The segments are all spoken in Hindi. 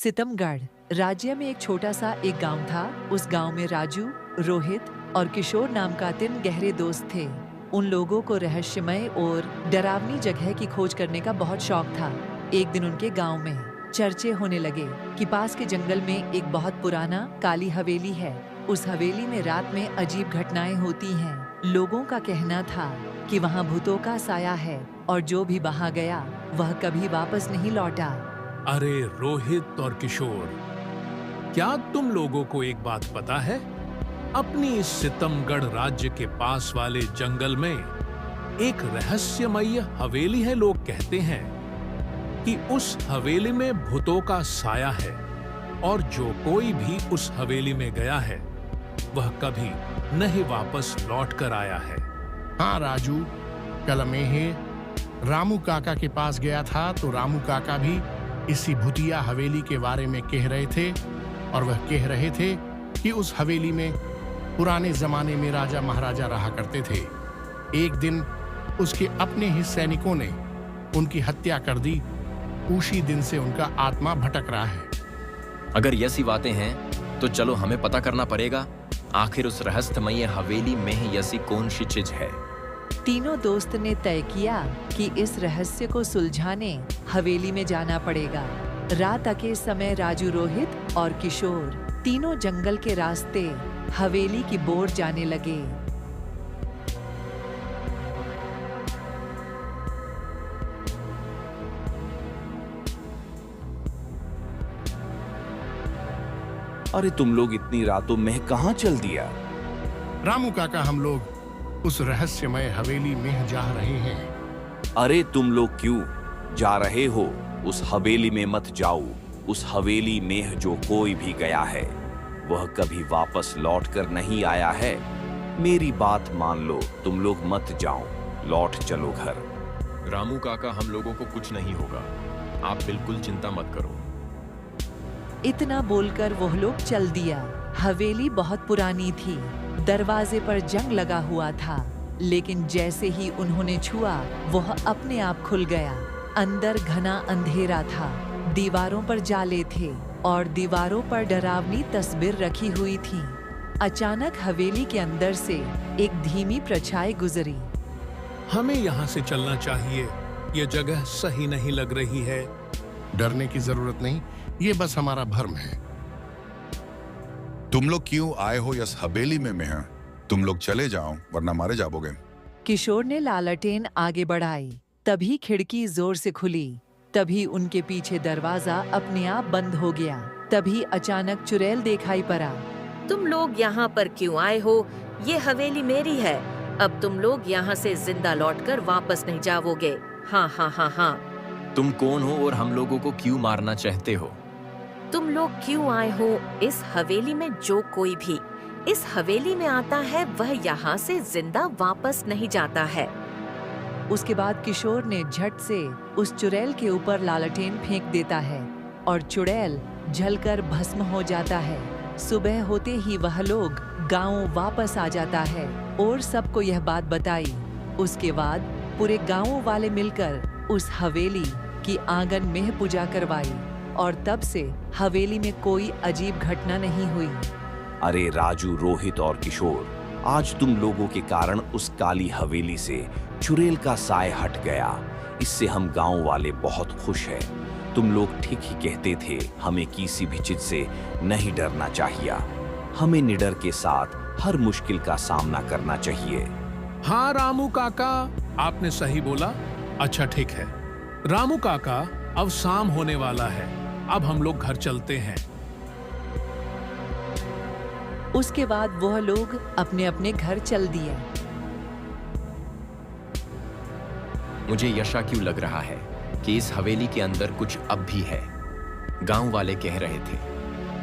सितमगढ़ राज्य में एक छोटा सा एक गांव था। उस गांव में राजू, रोहित और किशोर नाम का 3 गहरे दोस्त थे। उन लोगों को रहस्यमय और डरावनी जगह की खोज करने का बहुत शौक था। एक दिन उनके गांव में चर्चे होने लगे कि पास के जंगल में एक बहुत पुराना काली हवेली है। उस हवेली में रात में अजीब घटनाएं होती हैं। लोगों का कहना था कि वहां भूतों का साया है और जो भी वहां गया वह कभी वापस नहीं लौटा। अरे रोहित और किशोर, क्या तुम लोगों को एक बात पता है? अपनी इस सितमगढ़ राज्य के पास वाले जंगल में एक रहस्यमय हवेली है। लोग कहते हैं कि उस हवेली में भूतों का साया है और जो कोई भी उस हवेली में गया है वह कभी नहीं वापस लौट कर आया है। हाँ राजू, कल मैं रामू काका के पास गया था तो रामू काका भी इसी भूतिया हवेली के बारे में कह रहे थे और वह कह रहे थे कि उस हवेली में पुराने जमाने में राजा महाराजा रहा करते थे। एक दिन उसके अपने ही सैनिकों ने उनकी हत्या कर दी। उसी दिन से उनका आत्मा भटक रहा है। अगर ये सी बातें हैं तो चलो हमें पता करना पड़ेगा आखिर उस रहस्यमय हवेली में ऐसी कौन सी चीज है। तीनों दोस्त ने तय किया कि इस रहस्य को सुलझाने हवेली में जाना पड़ेगा। रात के समय राजू, रोहित और किशोर तीनों जंगल के रास्ते हवेली की ओर जाने लगे। अरे तुम लोग इतनी रातों में कहां चल दिया? रामू काका, हम लोग उस रहस्यमय हवेली में जा रहे हैं। अरे तुम लोग क्यों जा रहे हो? उस हवेली में मत जाओ। उस हवेली में जो कोई भी गया है वह कभी वापस लौट कर नहीं आया है। मेरी बात मान लो, तुम लोग मत जाओ, लौट चलो घर। रामू काका, हम लोगों को कुछ नहीं होगा, आप बिल्कुल चिंता मत करो। इतना बोलकर वह लोग चल दिया। हवेली बहुत पुरानी थी। दरवाजे पर जंग लगा हुआ था, लेकिन जैसे ही उन्होंने छुआ वह अपने आप खुल गया। अंदर घना अंधेरा था। दीवारों पर जाले थे और दीवारों पर डरावनी तस्वीर रखी हुई थी। अचानक हवेली के अंदर से एक धीमी परछाई गुजरी। हमें यहाँ से चलना चाहिए। यह जगह सही नहीं लग रही है। डरने की जरूरत नहीं, ये बस हमारा भ्रम है। तुम लोग क्यों आए हो इस हवेली में हैं? तुम लोग चले जाओ वरना मारे जाओगे। किशोर ने लालटेन आगे बढ़ाई। तभी खिड़की जोर से खुली। तभी उनके पीछे दरवाजा अपने आप बंद हो गया। तभी अचानक चुड़ैल दिखाई पड़ा। तुम लोग यहाँ पर क्यों आए हो? ये हवेली मेरी है। अब तुम लोग यहाँ से जिंदा लौटकर वापस नहीं जाओगे। हाँ हाँ हाँ हाँ। तुम कौन हो और हम लोगों को क्यों मारना चाहते हो? तुम लोग क्यों आए हो? इस हवेली में जो कोई भी इस हवेली में आता है वह यहाँ से जिंदा वापस नहीं जाता है। उसके बाद किशोर ने झट से उस चुड़ैल के ऊपर लालटेन फेंक देता है और चुड़ैल जलकर भस्म हो जाता है। सुबह होते ही वह लोग गांव वापस आ जाता है और सबको यह बात बताई। उसके बाद पूरे गांव वाले मिलकर उस हवेली की आंगन में पूजा करवाई और तब से हवेली में कोई अजीब घटना नहीं हुई। अरे राजू, रोहित और किशोर, आज तुम लोगों के कारण उस काली हवेली से चुड़ैल का साय हट गया। इससे हम गांव वाले बहुत खुश हैं। तुम लोग ठीक ही कहते थे, हमें किसी भी चीज से नहीं डरना चाहिए। हमें निडर के साथ हर मुश्किल का सामना करना चाहिए। हाँ रामू काका, आपने सही बोला। अच्छा ठीक है रामू काका, अब शाम होने वाला है। अब हम लोग घर चलते हैं। उसके बाद वह लोग अपने अपने घर चल दिए। मुझे यशा क्यों लग रहा है कि इस हवेली के अंदर कुछ अब भी है। गांव वाले कह रहे थे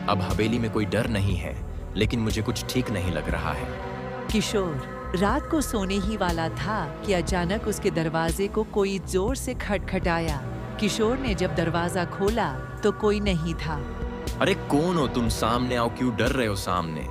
अब हवेली में कोई डर नहीं है, लेकिन मुझे कुछ ठीक नहीं लग रहा है। किशोर रात को सोने ही वाला था कि अचानक उसके दरवाजे को कोई जोर से खटखटाया। किशोर ने जब दरवाजा खोला तो कोई नहीं था। अरे कौन हो तुम? सामने आओ। क्यों डर रहे हो? सामने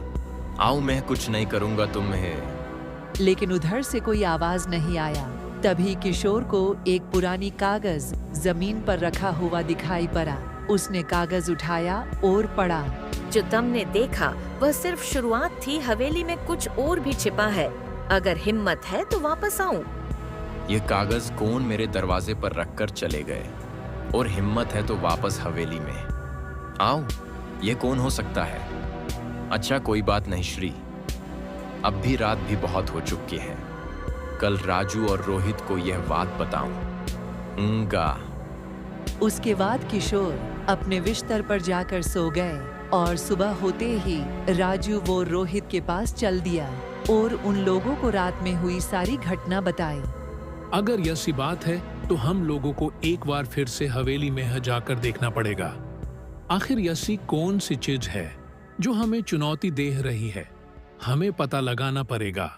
आओ, मैं कुछ नहीं करूंगा तुम्हें। लेकिन उधर से कोई आवाज नहीं आया। तभी किशोर को एक पुरानी कागज जमीन पर रखा हुआ दिखाई पड़ा। उसने कागज उठाया और पढ़ा। जो तुमने देखा वह सिर्फ शुरुआत थी, हवेली में कुछ और भी छिपा है। अगर हिम्मत है तो वापस आऊं। ये कागज कौन मेरे दरवाजे पर रखकर चले गए, और हिम्मत है तो वापस हवेली में आओ। ये कौन हो सकता है? अच्छा, कोई बात नहीं श्री, अब भी रात भी बहुत हो चुकी है। कल राजू और रोहित को यह बात बताऊंगा। उसके बाद किशोर अपने बिस्तर पर जाकर सो गए और सुबह होते ही राजू वो रोहित के पास चल दिया और उन लोगों को रात में हुई सारी घटना बताई। अगर यह सी बात है तो हम लोगों को एक बार फिर से हवेली में जाकर देखना पड़ेगा। आखिर यसी कौन सी चीज है जो हमें चुनौती दे रही है? हमें पता लगाना पड़ेगा।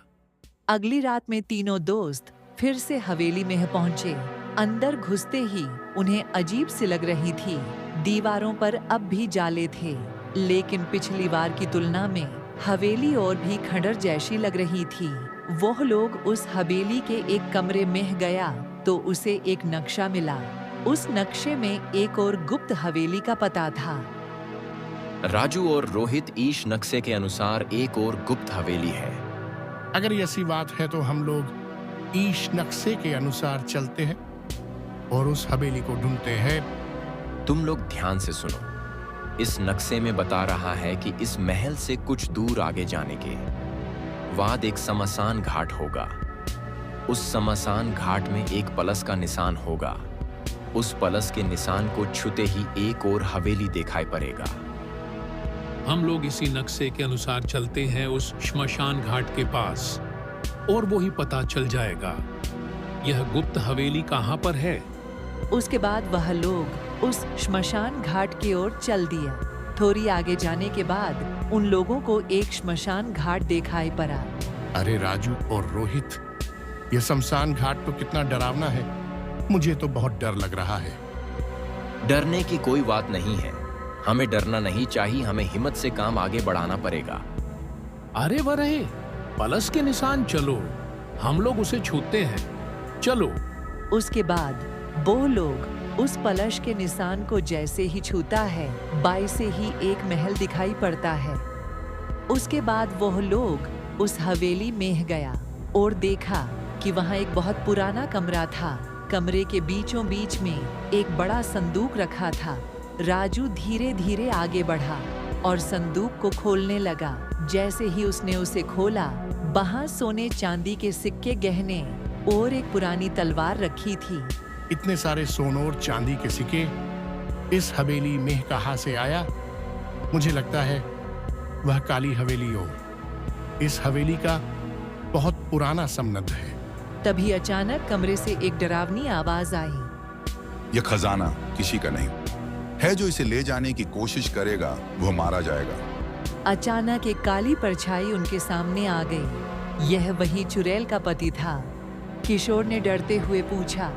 अगली रात में तीनों दोस्त फिर से हवेली में पहुंचे। अंदर घुसते ही उन्हें अजीब सी लग रही थी। दीवारों पर अब भी जाले थे, लेकिन पिछली बार की तुलना में हवेली और भी खंडर जैसी लग रही थी। वह लोग उस हवेली के एक कमरे में गया तो उसे एक नक्शा मिला। उस नक्शे में एक और गुप्त हवेली का पता था। राजू और रोहित ईश नक्शे के अनुसार एक और गुप्त हवेली है। अगर ऐसी बात है तो हम लोग ईश नक्शे के अनुसार चलते हैं और उस हवेली को ढूंढते हैं। तुम लोग ध्यान से सुनो। इस नक्शे में बता रहा है कि इस महल से कुछ दूर आगे जाने के बाद एक शमशान घाट होगा। उस शमशान घाट में एक पलस का निशान होगा। उस पलस के निशान को छूते ही एक और हवेली दिखाई पड़ेगा। हम लोग इसी नक्शे के अनुसार चलते हैं उस श्मशान घाट के पास और वो ही पता चल जाएगा यह गुप्त हवेली कहाँ पर है। उसके बाद वह लोग उस श्मशान घाट की ओर चल दिया। थोड़ी आगे जाने के बाद उन लोगों को एक श्मशान घाट दिखाई पड़ा। अरे राजू और रोहित, यह शमशान घाट तो कितना डरावना है। मुझे तो बहुत डर लग रहा है। डरने की कोई बात नहीं है। हमें डरना नहीं चाहिए। हमें हिम्मत से काम आगे बढ़ाना पड़ेगा। अरे वह रहे पलस के निशान, चलो हम लोग उसे छूते हैं, चलो। उसके बाद वो लोग उस पलश के निशान को जैसे ही छूता है, बाई से ही एक महल दिखाई पड़ता है। उसके बाद वह लोग उस हवेली में गया और देखा कि वहाँ एक बहुत पुराना कमरा था। कमरे के बीचों बीच में एक बड़ा संदूक रखा था। राजू धीरे धीरे आगे बढ़ा और संदूक को खोलने लगा। जैसे ही उसने उसे खोला, वहाँ सोने चांदी के सिक्के, गहने और एक पुरानी तलवार रखी थी। इतने सारे सोने और चांदी के सिक्के इस हवेली में कहाँ से आया? मुझे लगता है वह काली हवेली और इस हवेली का बहुत पुराना संबंध है। तभी अचानक कमरे से एक डरावनी आवाज आई। यह खजाना किसी का नहीं है। जो इसे ले जाने की कोशिश करेगा वो मारा जाएगा। अचानक एक काली परछाई उनके सामने आ गई। यह वही चुड़ैल का पति था। किशोर ने डरते हुए पूछा,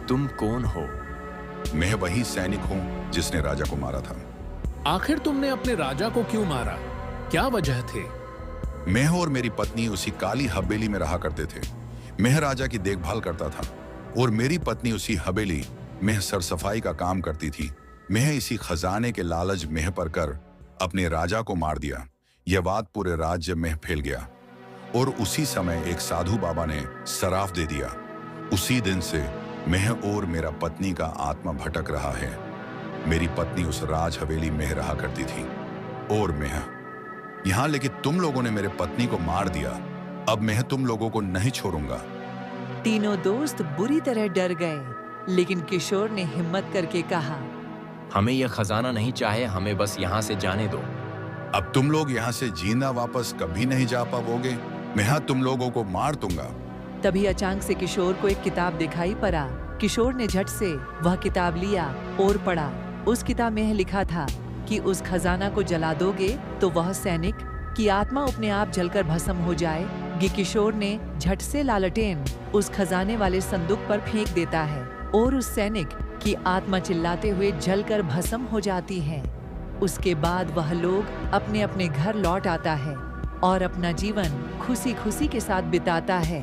तुम कौन हो? मैं वही सैनिक हूँ जिसने राजा को मारा था। आखिर तुमने अपने राजा को क्यों मारा? क्या वजह थे? मैं और मेरी पत्नी उसी काली हवेली में रहा करते थे। मैं राजा की देखभाल करता था और मेरी पत्नी उसी हवेली में सरसफाई का काम करती थी। मैं इसी खजाने के लालच में पड़कर अपने राजा को मार दिया। यह बात पूरे राज्य में फैल गया और उसी समय एक साधु बाबा ने सराफ दे दिया। उसी दिन से मैं और मेरा पत्नी का आत्मा भटक रहा है। मेरी पत्नी उस राज हवेली में रहा करती थी और मैं यहाँ, लेकिन तुम लोगों ने मेरे पत्नी को मार दिया। अब मैं तुम लोगों को नहीं छोड़ूंगा। तीनों दोस्त बुरी तरह डर गए, लेकिन किशोर ने हिम्मत करके कहा, हमें यह खजाना नहीं चाहिए। हमें बस यहाँ से जाने दो। अब तुम लोग यहाँ से जीना वापस कभी नहीं जा पाओगे। मैं तुम लोगों को मार दूंगा। तभी अचानक से किशोर को एक किताब दिखाई पड़ा। किशोर ने झट से वह किताब लिया और पढ़ा। उस किताब में लिखा था कि उस खजाना को जला दोगे तो वह सैनिक की आत्मा अपने आप जलकर भस्म हो जाएगी। किशोर ने झट से लालटेन उस खजाने वाले संदूक पर फेंक देता है और उस सैनिक की आत्मा चिल्लाते हुए जलकर भस्म हो जाती है। उसके बाद वह लोग अपने अपने घर लौट आता है और अपना जीवन खुशी खुशी के साथ बिताता है।